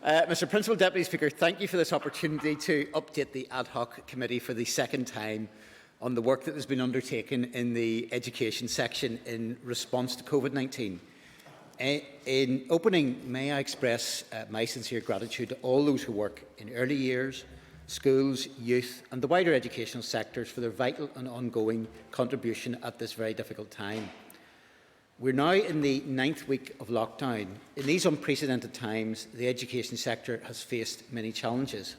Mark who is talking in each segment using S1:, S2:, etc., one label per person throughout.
S1: Mr Principal Deputy Speaker, thank you for this opportunity to update the ad hoc committee for the second time on the work that has been undertaken in the education section in response to COVID-19. In opening, may I express my sincere gratitude to all those who work in early years, schools, youth and the wider educational sectors for their vital and ongoing contribution at this very difficult time. We're now in the 9th week of lockdown. In these unprecedented times, the education sector has faced many challenges.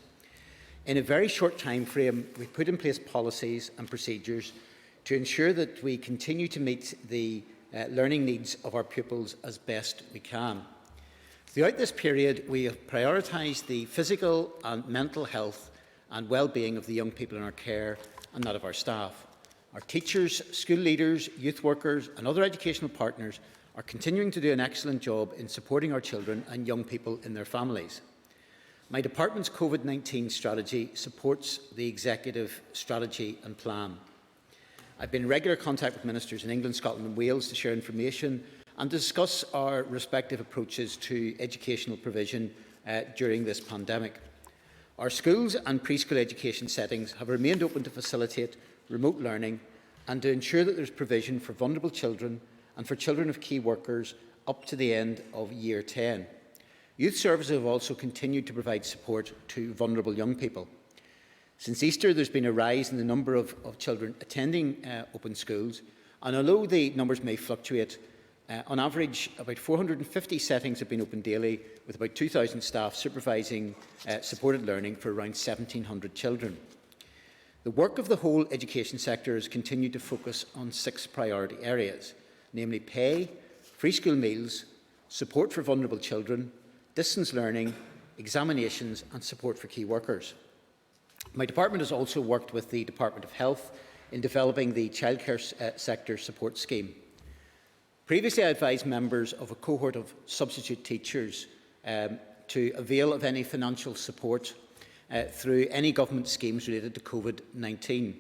S1: In a very short time frame, we've put in place policies and procedures to ensure that we continue to meet the learning needs of our pupils as best we can. Throughout this period, we have prioritised the physical and mental health and well-being of the young people in our care and that of our staff. Our teachers, school leaders, youth workers and other educational partners are continuing to do an excellent job in supporting our children and young people in their families. My department's COVID-19 strategy supports the executive strategy and plan. I've been in regular contact with ministers in England, Scotland and Wales to share information and discuss our respective approaches to educational provision during this pandemic. Our schools and preschool education settings have remained open to facilitate remote learning and to ensure that there is provision for vulnerable children and for children of key workers up to the end of Year 10. Youth services have also continued to provide support to vulnerable young people. Since Easter, there has been a rise in the number of children attending open schools, and although the numbers may fluctuate, on average about 450 settings have been open daily, with about 2,000 staff supervising supported learning for around 1,700 children. The work of the whole education sector has continued to focus on 6 priority areas, namely pay, free school meals, support for vulnerable children, distance learning, examinations and support for key workers. My department has also worked with the Department of Health in developing the childcare sector support scheme. Previously, I advised members of a cohort of substitute teachers to avail of any financial support through any government schemes related to COVID-19.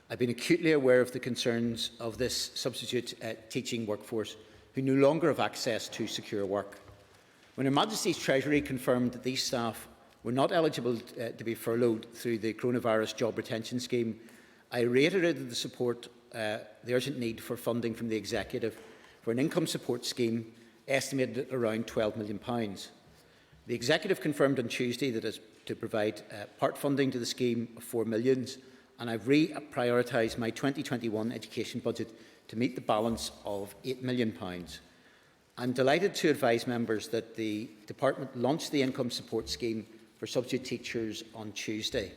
S1: I've been acutely aware of the concerns of this substitute teaching workforce who no longer have access to secure work. When Her Majesty's Treasury confirmed that these staff were not eligible to be furloughed through the Coronavirus Job Retention Scheme, I reiterated the urgent need for funding from the Executive for an income support scheme estimated at around £12 million. The Executive confirmed on Tuesday that it is to provide part funding to the scheme of £4 million, and I've reprioritised my 2021 education budget to meet the balance of £8 million. I'm delighted to advise members that the Department launched the income support scheme for substitute teachers on Tuesday.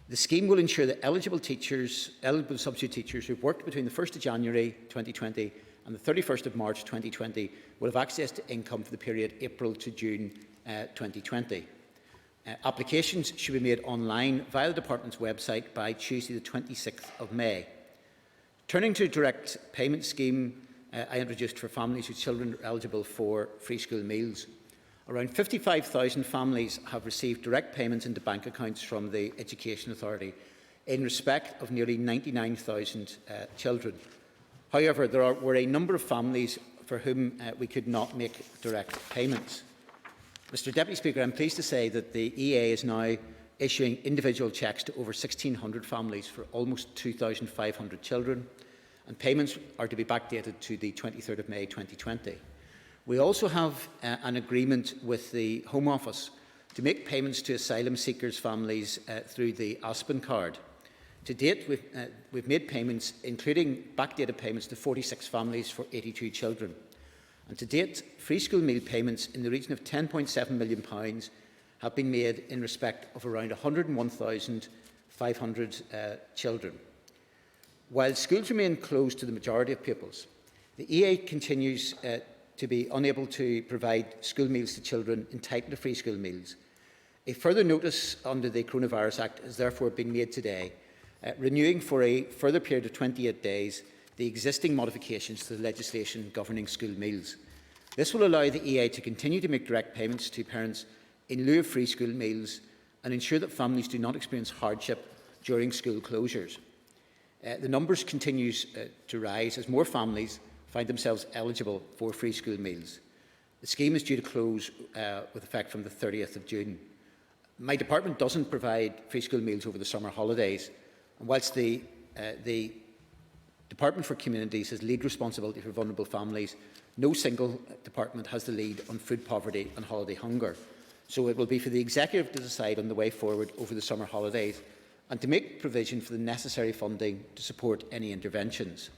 S1: The scheme will ensure that eligible substitute teachers who have worked between the 1st of January 2020 and the 31st of March 2020 will have access to income for the period April to June 2020. Applications should be made online via the Department's website by Tuesday the 26th of May. Turning to the direct payment scheme I introduced for families whose children are eligible for free school meals. Around 55,000 families have received direct payments into bank accounts from the Education Authority in respect of nearly 99,000 children. However, there were a number of families for whom we could not make direct payments. Mr Deputy Speaker, I am pleased to say that the EA is now issuing individual cheques to over 1,600 families for almost 2,500 children, and payments are to be backdated to the 23rd of May 2020. We also have an agreement with the Home Office to make payments to asylum seekers' families through the Aspen card. To date, we've made payments, including backdated payments, to 46 families for 82 children. And to date, free school meal payments in the region of £10.7 million have been made in respect of around 101,500 children. While schools remain closed to the majority of pupils, the EA continues to be unable to provide school meals to children entitled to free school meals. A further notice under the Coronavirus Act has therefore been made today, renewing for a further period of 28 days the existing modifications to the legislation governing school meals. This will allow the EA to continue to make direct payments to parents in lieu of free school meals and ensure that families do not experience hardship during school closures. The numbers continue to rise as more families find themselves eligible for free school meals. The scheme is due to close with effect from the 30th of June. My department doesn't provide free school meals over the summer holidays, and whilst the Department for Communities has lead responsibility for vulnerable families, no single department has the lead on food poverty and holiday hunger. So it will be for the Executive to decide on the way forward over the summer holidays and to make provision for the necessary funding to support any interventions.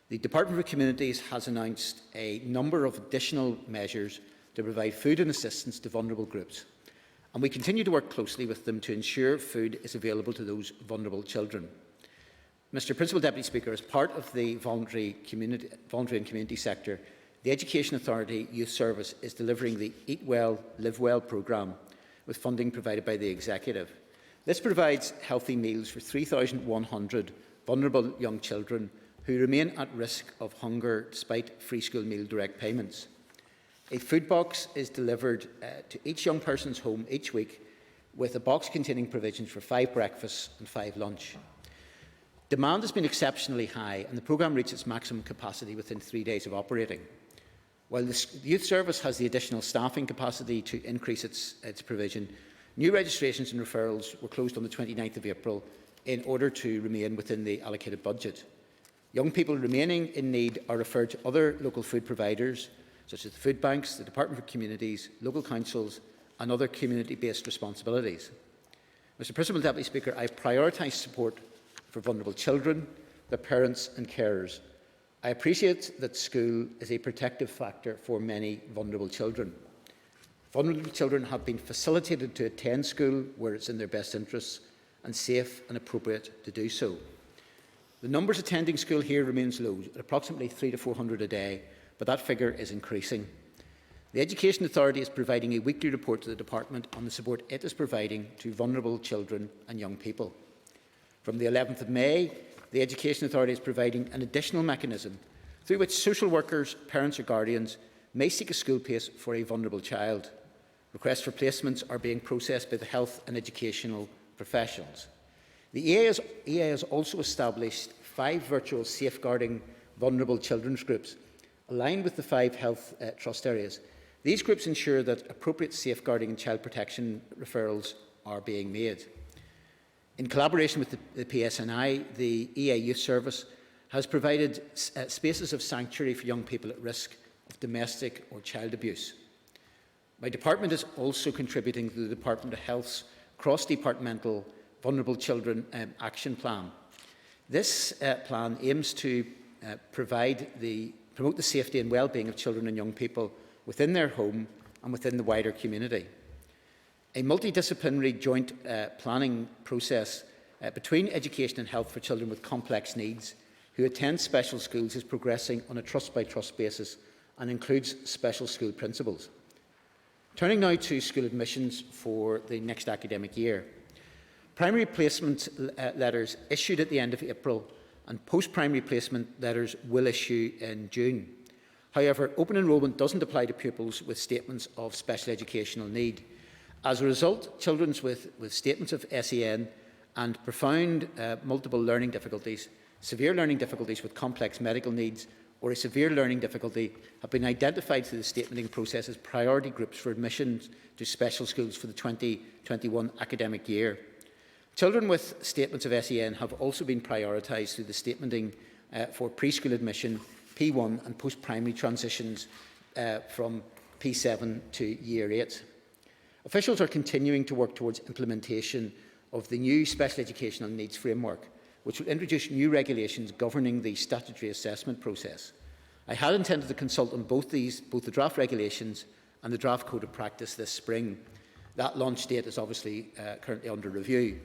S1: The Department for Communities has announced a number of additional measures to provide food and assistance to vulnerable groups, and we continue to work closely with them to ensure food is available to those vulnerable children. Mr. Principal Deputy Speaker, as part of the voluntary and community sector, the Education Authority Youth Service is delivering the Eat Well, Live Well programme with funding provided by the Executive. This provides healthy meals for 3,100 vulnerable young children who remain at risk of hunger despite free school meal direct payments. A food box is delivered to each young person's home each week, with a box containing provisions for 5 breakfasts and 5 lunch. Demand has been exceptionally high, and the programme reached its maximum capacity within 3 days of operating. While the Youth Service has the additional staffing capacity to increase its provision, new registrations and referrals were closed on the 29th of April in order to remain within the allocated budget. Young people remaining in need are referred to other local food providers, such as the food banks, the Department for Communities, local councils and other community-based responsibilities. Mr. Principal Deputy Speaker, I prioritise support for vulnerable children, their parents and carers. I appreciate that school is a protective factor for many vulnerable children. Vulnerable children have been facilitated to attend school where it's in their best interests and safe and appropriate to do so. The numbers attending school here remains low, at approximately 300 to 400 a day, but that figure is increasing. The Education Authority is providing a weekly report to the Department on the support it is providing to vulnerable children and young people. From the 11th of May, the Education Authority is providing an additional mechanism through which social workers, parents or guardians may seek a school place for a vulnerable child. Requests for placements are being processed by the health and educational professionals. The EA has also established 5 virtual safeguarding vulnerable children's groups, aligned with the 5 health trust areas. These groups ensure that appropriate safeguarding and child protection referrals are being made. In collaboration with the PSNI, the EA Youth Service has provided spaces of sanctuary for young people at risk of domestic or child abuse. My department is also contributing to the Department of Health's cross-departmental Vulnerable Children Action Plan. This plan aims to promote the safety and well-being of children and young people within their home and within the wider community. A multidisciplinary joint planning process between education and health for children with complex needs who attend special schools is progressing on a trust-by-trust basis and includes special school principals. Turning now to school admissions for the next academic year. Primary placement letters issued at the end of April and post-primary placement letters will issue in June. However, open enrolment doesn't apply to pupils with statements of special educational need. As a result, children with statements of SEN and profound multiple learning difficulties, severe learning difficulties with complex medical needs, or a severe learning difficulty have been identified through the statementing process as priority groups for admission to special schools for the 2021 academic year. Children with statements of SEN have also been prioritised through the statementing for preschool admission, P1 and post-primary transitions from P7 to Year 8. Officials are continuing to work towards implementation of the new Special Educational Needs Framework, which will introduce new regulations governing the statutory assessment process. I had intended to consult on both the draft regulations and the draft code of practice this spring. That launch date is obviously currently under review.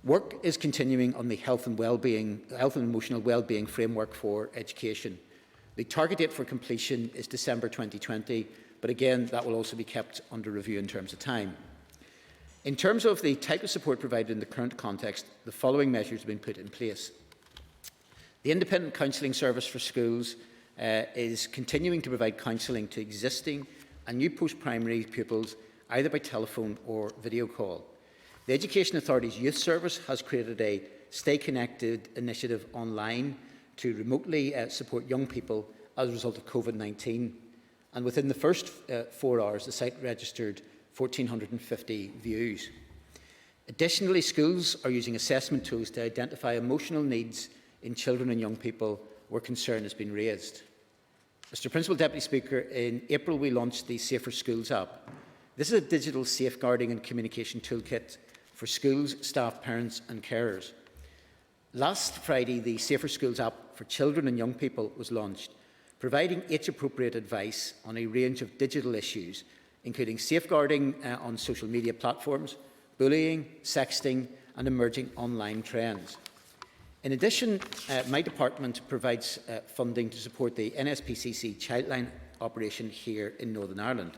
S1: Work is continuing on the health and emotional well-being framework for education. The target date for completion is December 2020, but again, that will also be kept under review in terms of time. In terms of the type of support provided in the current context, the following measures have been put in place. The Independent Counselling Service for Schools is continuing to provide counselling to existing and new post-primary pupils, either by telephone or video call. The Education Authority's Youth Service has created a Stay Connected initiative online to remotely support young people as a result of COVID-19. and within the first 4 hours the site registered 1,450 views. Additionally, schools are using assessment tools to identify emotional needs in children and young people where concern has been raised. Mr. Principal Deputy Speaker, in April we launched the Safer Schools app. This is a digital safeguarding and communication toolkit for schools, staff, parents and carers. Last Friday, the Safer Schools app for children and young people was launched, providing age-appropriate advice on a range of digital issues, including safeguarding on social media platforms, bullying, sexting and emerging online trends. In addition, my department provides funding to support the NSPCC Childline operation here in Northern Ireland.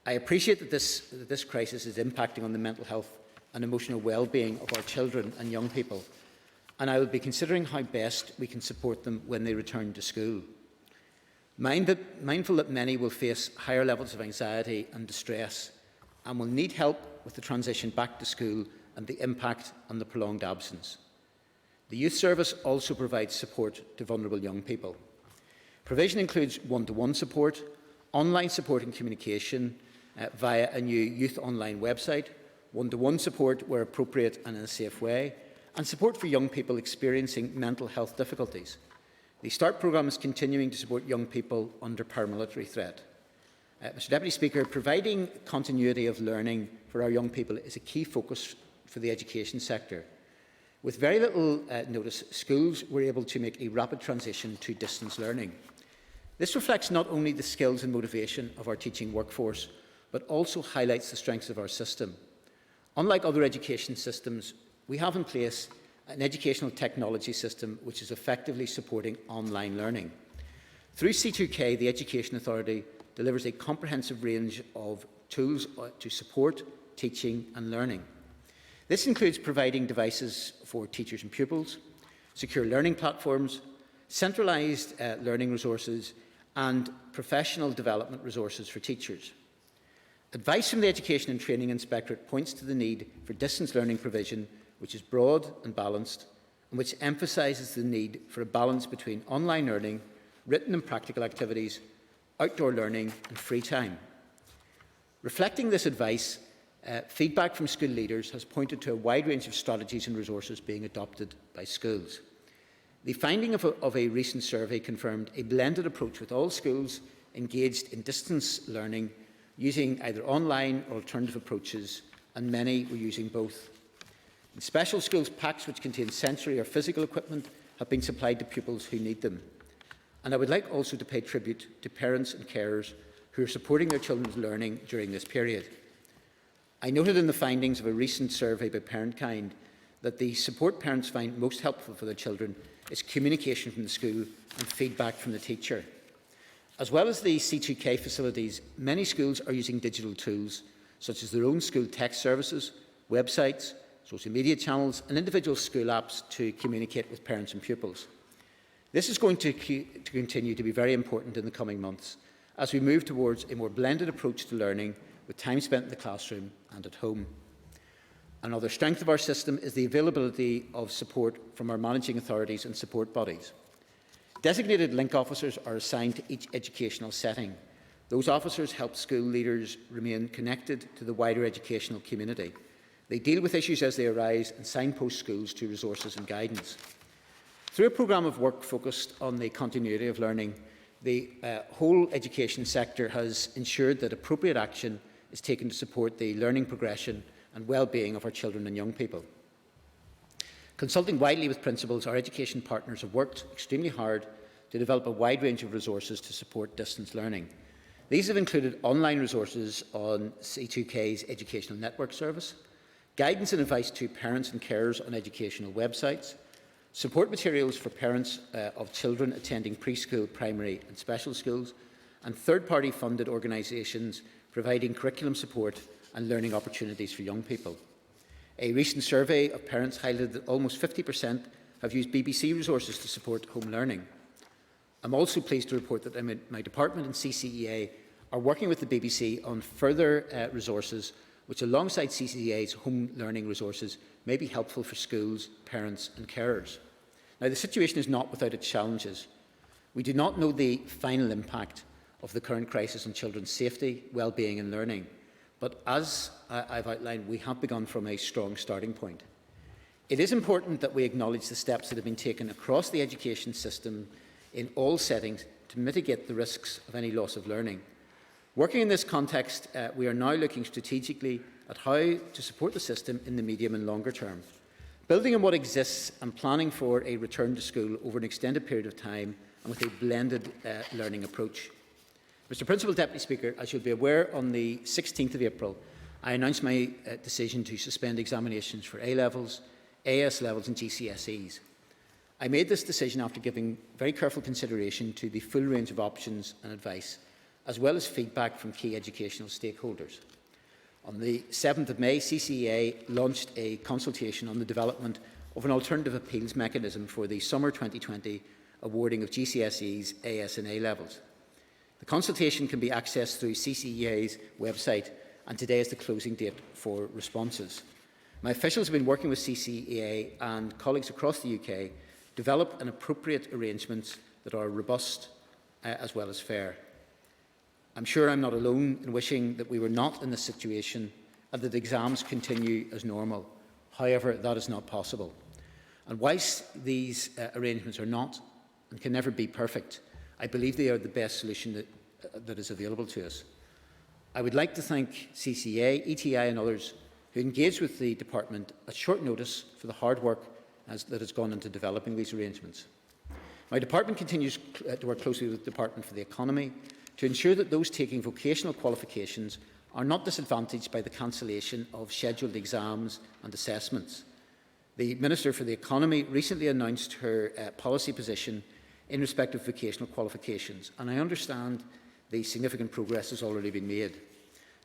S1: I appreciate that this crisis is impacting on the mental health and emotional well-being of our children and young people, and I will be considering how best we can support them when they return to school. Mindful that many will face higher levels of anxiety and distress and will need help with the transition back to school and the impact on the prolonged absence. The Youth Service also provides support to vulnerable young people. Provision includes one-to-one support, online support and communication via a new youth online website, one-to-one support where appropriate and in a safe way, and support for young people experiencing mental health difficulties. The START programme is continuing to support young people under paramilitary threat. Mr. Deputy Speaker, providing continuity of learning for our young people is a key focus for the education sector. With very little notice, schools were able to make a rapid transition to distance learning. This reflects not only the skills and motivation of our teaching workforce, but also highlights the strengths of our system. Unlike other education systems, we have in place an educational technology system which is effectively supporting online learning. Through C2K, the Education Authority delivers a comprehensive range of tools to support teaching and learning. This includes providing devices for teachers and pupils, secure learning platforms, centralised learning resources and professional development resources for teachers. Advice from the Education and Training Inspectorate points to the need for distance learning provision which is broad and balanced and which emphasises the need for a balance between online learning, written and practical activities, outdoor learning and free time. Reflecting this advice, feedback from school leaders has pointed to a wide range of strategies and resources being adopted by schools. The finding of a recent survey confirmed a blended approach with all schools engaged in distance learning using either online or alternative approaches, and many were using both. In special schools, packs which contain sensory or physical equipment have been supplied to pupils who need them. And I would like also to pay tribute to parents and carers who are supporting their children's learning during this period. I noted in the findings of a recent survey by ParentKind that the support parents find most helpful for their children is communication from the school and feedback from the teacher. As well as the C2K facilities, many schools are using digital tools such as their own school tech services, websites, social media channels and individual school apps to communicate with parents and pupils. This is going to continue to be very important in the coming months as we move towards a more blended approach to learning with time spent in the classroom and at home. Another strength of our system is the availability of support from our managing authorities and support bodies. Designated link officers are assigned to each educational setting. Those officers help school leaders remain connected to the wider educational community. They deal with issues as they arise and signpost schools to resources and guidance. Through a programme of work focused on the continuity of learning, the whole education sector has ensured that appropriate action is taken to support the learning progression and well-being of our children and young people. Consulting widely with principals, our education partners have worked extremely hard to develop a wide range of resources to support distance learning. These have included online resources on C2K's Educational Network Service, guidance and advice to parents and carers on educational websites, support materials for parents of children attending preschool, primary and special schools, and third-party funded organisations providing curriculum support and learning opportunities for young people. A recent survey of parents highlighted that almost 50% have used BBC resources to support home learning. I'm also pleased to report that my department and CCEA are working with the BBC on further resources which, alongside CCEA's home learning resources, may be helpful for schools, parents and carers. Now, the situation is not without its challenges. We do not know the final impact of the current crisis on children's safety, well-being and learning. But as I've outlined, we have begun from a strong starting point. It is important that we acknowledge the steps that have been taken across the education system in all settings to mitigate the risks of any loss of learning. Working in this context, we are now looking strategically at how to support the system in the medium and longer term, building on what exists and planning for a return to school over an extended period of time and with a blended learning approach. Mr Principal Deputy Speaker, as you'll be aware, on the 16th of April, I announced my decision to suspend examinations for A-levels, AS levels and GCSEs. I made this decision after giving very careful consideration to the full range of options and advice, as well as feedback from key educational stakeholders. On the 7th of May, CCEA launched a consultation on the development of an alternative appeals mechanism for the summer 2020 awarding of GCSEs, AS and A-levels. The consultation can be accessed through CCEA's website, and today is the closing date for responses. My officials have been working with CCEA and colleagues across the UK to develop an appropriate arrangements that are robust as well as fair. I'm sure I'm not alone in wishing that we were not in this situation and that exams continue as normal. However, that is not possible. And whilst these arrangements are not and can never be perfect, I believe they are the best solution that is available to us. I would like to thank CCEA, ETI and others who engaged with the Department at short notice for the hard work that has gone into developing these arrangements. My Department continues to work closely with the Department for the Economy to ensure that those taking vocational qualifications are not disadvantaged by the cancellation of scheduled exams and assessments. The Minister for the Economy recently announced her policy position in respect of vocational qualifications, and I understand the significant progress has already been made.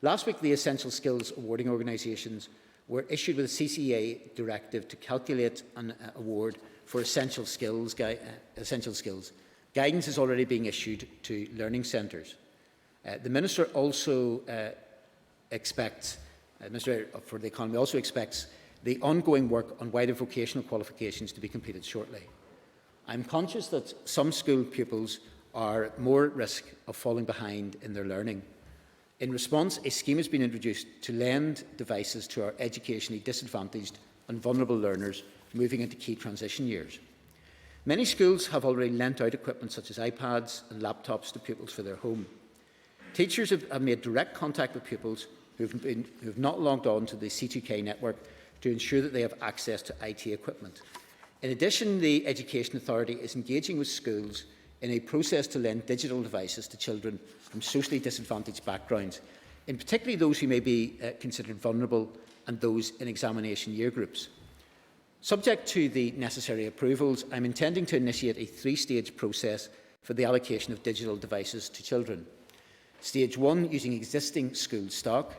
S1: Last week, the Essential Skills awarding organisations were issued with a CCEA directive to calculate an award for essential skills. Guidance is already being issued to learning centres. The Minister also expects, Minister for the Economy also expects the ongoing work on wider vocational qualifications to be completed shortly. I'm conscious that some school pupils are more at risk of falling behind in their learning. In response, a scheme has been introduced to lend devices to our educationally disadvantaged and vulnerable learners moving into key transition years. Many schools have already lent out equipment such as iPads and laptops to pupils for their home. Teachers have made direct contact with pupils who have not logged on to the C2K network to ensure that they have access to IT equipment. In addition, the Education Authority is engaging with schools in a process to lend digital devices to children from socially disadvantaged backgrounds, in particular those who may be considered vulnerable and those in examination year groups. Subject to the necessary approvals, I'm intending to initiate a three-stage process for the allocation of digital devices to children. Stage 1, using existing school stock.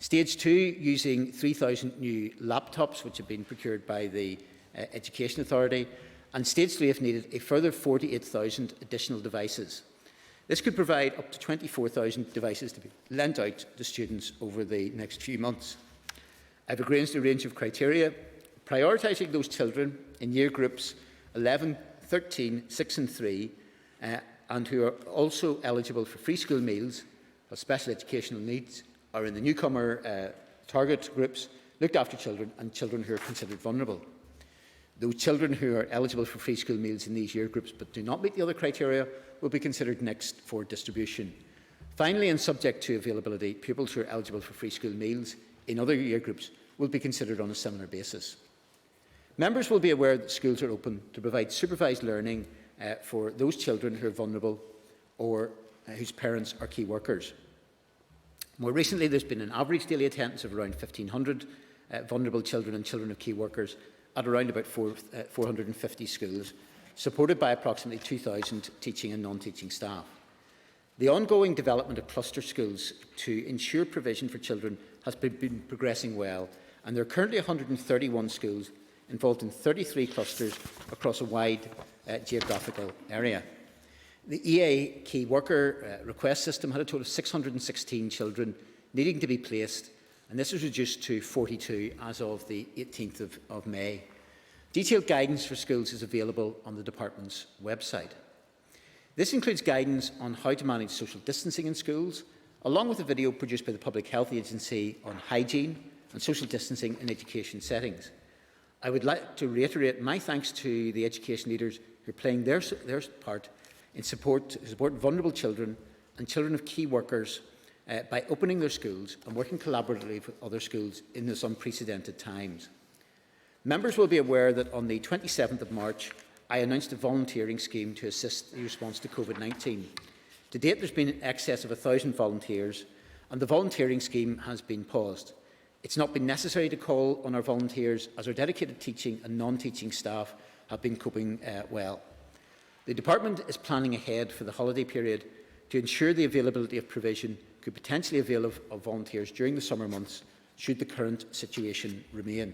S1: Stage 2, using 3,000 new laptops, which have been procured by the Education Authority. And Stage 3, if needed, a further 48,000 additional devices. This could provide up to 24,000 devices to be lent out to students over the next few months. I've arranged a range of criteria, prioritising those children in year groups 11, 13, 6 and 3, and who are also eligible for free school meals, have special educational needs, are in the newcomer target groups, looked after children, and children who are considered vulnerable. Those children who are eligible for free school meals in these year groups but do not meet the other criteria will be considered next for distribution. Finally, and subject to availability, pupils who are eligible for free school meals in other year groups will be considered on a similar basis. Members will be aware that schools are open to provide supervised learning for those children who are vulnerable or whose parents are key workers. More recently, there's been an average daily attendance of around 1,500 vulnerable children and children of key workers at around about 450 schools, supported by approximately 2,000 teaching and non-teaching staff. The ongoing development of cluster schools to ensure provision for children has been progressing well, and there are currently 131 schools involved in 33 clusters across a wide geographical area. The EA Key Worker request system had a total of 616 children needing to be placed, and this was reduced to 42 as of the 18th of May. Detailed guidance for schools is available on the Department's website. This includes guidance on how to manage social distancing in schools, along with a video produced by the Public Health Agency on hygiene and social distancing in education settings. I would like to reiterate my thanks to the education leaders who are playing their part in support vulnerable children and children of key workers by opening their schools and working collaboratively with other schools in this unprecedented times. Members will be aware that on the 27th of March, I announced a volunteering scheme to assist the response to COVID-19. To date, there has been in excess of 1,000 volunteers, and the volunteering scheme has been paused. It's not been necessary to call on our volunteers, as our dedicated teaching and non-teaching staff have been coping well. The Department is planning ahead for the holiday period to ensure the availability of provision could potentially avail of volunteers during the summer months, should the current situation remain.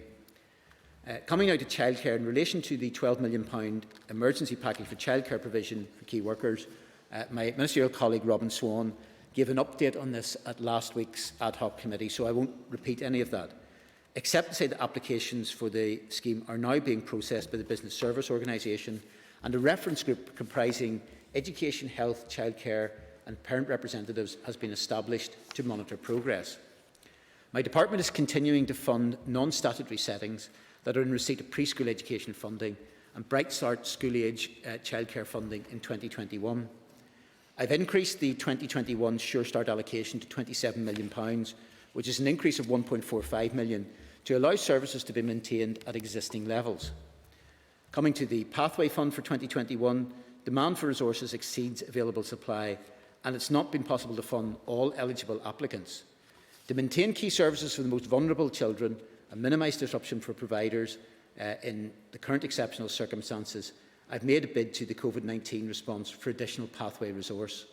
S1: Coming now to childcare, in relation to the £12 million emergency package for childcare provision for key workers, my ministerial colleague Robin Swan gave an update on this at last week's ad hoc committee, so I won't repeat any of that, except to say that applications for the scheme are now being processed by the Business Service Organisation, and a reference group comprising education, health, childcare and parent representatives has been established to monitor progress. My department is continuing to fund non-statutory settings that are in receipt of preschool education funding and Bright Start school-age childcare funding in 2021. I've increased the 2021 Sure Start allocation to £27 million, which is an increase of £1.45 million, to allow services to be maintained at existing levels. Coming to the Pathway Fund for 2021, demand for resources exceeds available supply, and it's not been possible to fund all eligible applicants. To maintain key services for the most vulnerable children and minimise disruption for providers in the current exceptional circumstances, I've made a bid to the COVID-19 response for additional pathway resource.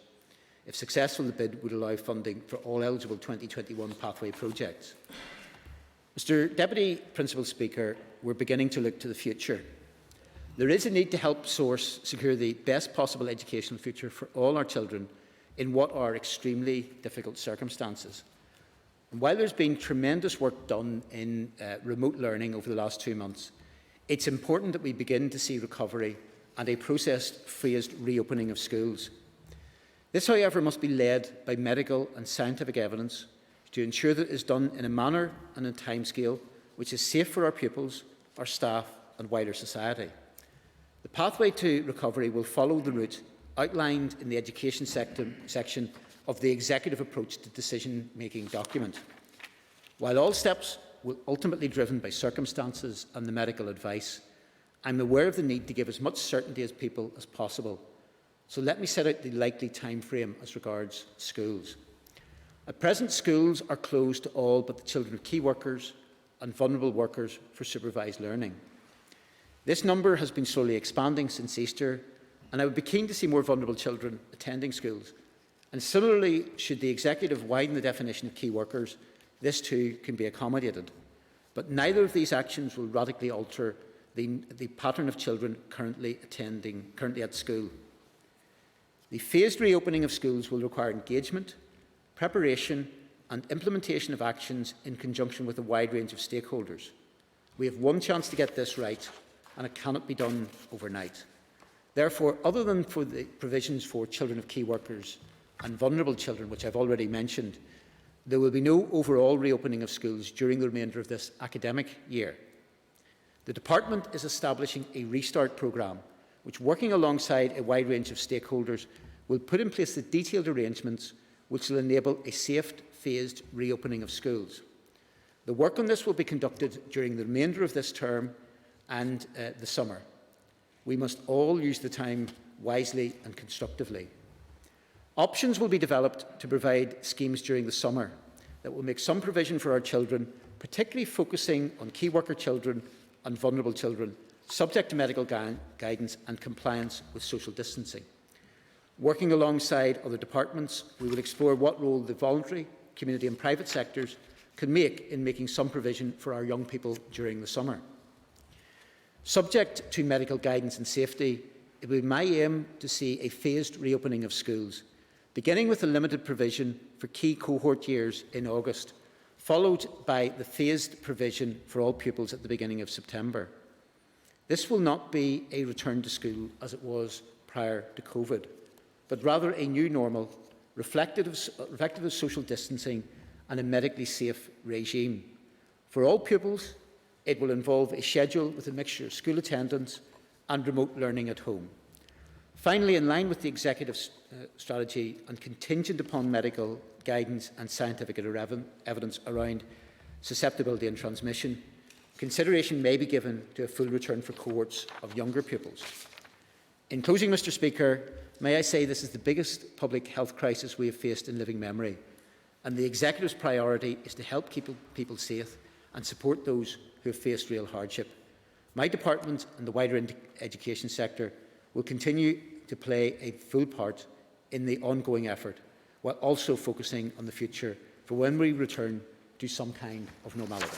S1: If successful, the bid would allow funding for all eligible 2021 pathway projects. Mr Deputy Principal Speaker, we're beginning to look to the future. There is a need to help secure the best possible educational future for all our children in what are extremely difficult circumstances. And while there's been tremendous work done in remote learning over the last 2 months, it's important that we begin to see recovery and a processed, phased reopening of schools. This, however, must be led by medical and scientific evidence to ensure that it is done in a manner and a timescale which is safe for our pupils, our staff and wider society. The pathway to recovery will follow the route outlined in the education section of the Executive Approach to Decision-Making document. While all steps will ultimately be driven by circumstances and the medical advice, I'm aware of the need to give as much certainty as people as possible. So let me set out the likely time frame as regards schools. At present, schools are closed to all but the children of key workers and vulnerable workers for supervised learning. This number has been slowly expanding since Easter, and I would be keen to see more vulnerable children attending schools. And similarly, should the Executive widen the definition of key workers, this too can be accommodated. But neither of these actions will radically alter the pattern of children currently at school. The phased reopening of schools will require engagement, preparation and implementation of actions in conjunction with a wide range of stakeholders. We have one chance to get this right, and it cannot be done overnight. Therefore, other than for the provisions for children of key workers and vulnerable children, which I've already mentioned, there will be no overall reopening of schools during the remainder of this academic year. The Department is establishing a restart programme, which, working alongside a wide range of stakeholders, will put in place the detailed arrangements which will enable a safe, phased reopening of schools. The work on this will be conducted during the remainder of this term and the summer. We must all use the time wisely and constructively. Options will be developed to provide schemes during the summer that will make some provision for our children, particularly focusing on key worker children and vulnerable children, subject to medical guidance and compliance with social distancing. Working alongside other departments, we will explore what role the voluntary, community and private sectors can make in making some provision for our young people during the summer. Subject to medical guidance and safety, it will be my aim to see a phased reopening of schools, beginning with a limited provision for key cohort years in August, followed by the phased provision for all pupils at the beginning of September. This will not be a return to school as it was prior to COVID, but rather a new normal, reflective of social distancing and a medically safe regime. For all pupils, it will involve a schedule with a mixture of school attendance and remote learning at home. Finally, in line with the executive strategy and contingent upon medical guidance and scientific evidence around susceptibility and transmission, consideration may be given to a full return for cohorts of younger pupils. In closing, Mr. Speaker, may I say this is the biggest public health crisis we have faced in living memory, and the Executive's priority is to help keep people safe and support those who have faced real hardship. My department and the wider education sector will continue to play a full part in the ongoing effort, while also focusing on the future for when we return to some kind of normality.